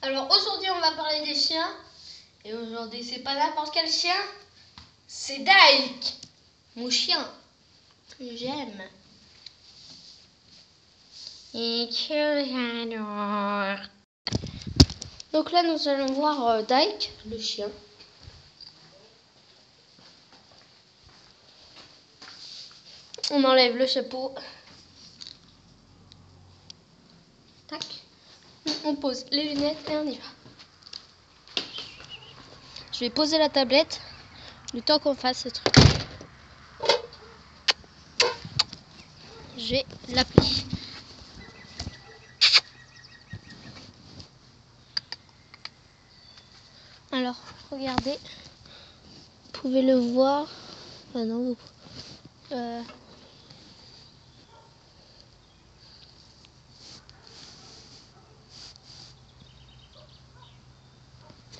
Alors aujourd'hui on va parler des chiens. Et aujourd'hui c'est pas n'importe quel chien. C'est Dyke, mon chien que j'aime. Et que j'adore. Donc là nous allons voir Dyke, le chien. On enlève le chapeau. Tac. On pose les lunettes et on y va. Je vais poser la tablette le temps qu'on fasse ce truc. Je vais l'appeler. Alors, regardez. Vous pouvez le voir. Ah non, vous...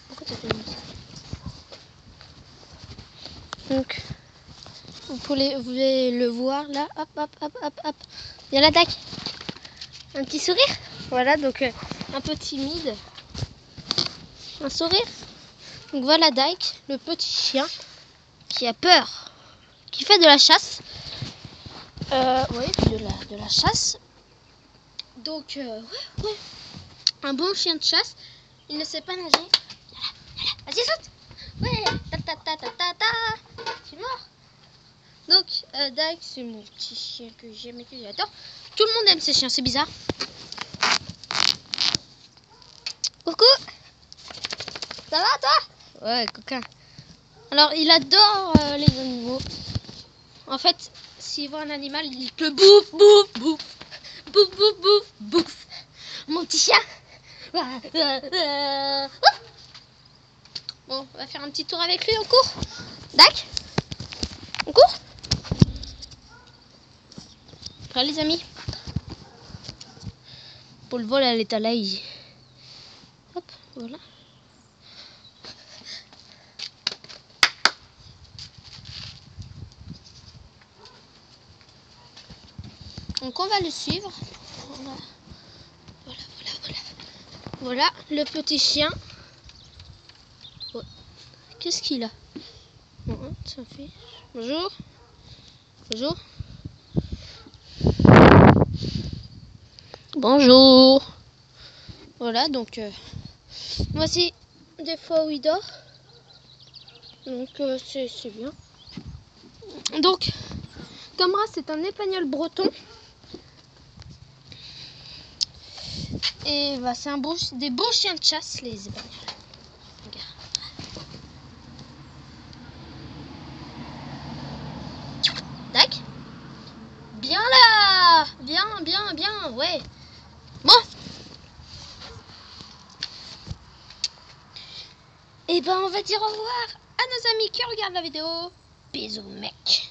Pourquoi t'as fait une musique ? Donc, vous pouvez le voir là. Hop, hop, hop, hop, hop. Il y a l'attaque. Un petit sourire. Voilà, donc un peu timide. Un sourire. Donc voilà Dyke, le petit chien qui a peur, qui fait de la chasse. Oui, de la chasse. Donc, ouais. Un bon chien de chasse. Il ne sait pas nager. Vas-y, saute. Ouais, ta. C'est mort. Donc, Dyke, c'est mon petit chien que j'aime et que j'adore. Tout le monde aime ces chiens, c'est bizarre. Coucou. Ça va, toi? Ouais, coquin. Alors, il adore les animaux. En fait, s'il voit un animal, il te bouffe, bouffe, bouffe. Bouffe, bouffe, bouffe, bouffe. Mon petit chien. Bon, on va faire un petit tour avec lui, on court. Dac, on court. Prêt les amis. Pour le vol, elle est à l'aise. Hop, voilà. Donc on va le suivre. Voilà le petit chien. Ouais. Qu'est-ce qu'il a? Bon, ça fait... Bonjour. Bonjour. Bonjour. Voilà, donc voici des fois où il dort. Donc c'est bien. Donc, Camera, c'est un épagneul breton. Et bah, c'est des beaux chiens de chasse, les épagnols. Regarde. Tac. Bien là. Bien, ouais. Bon. Et ben, on va dire au revoir à nos amis qui regardent la vidéo. Bisous, mec.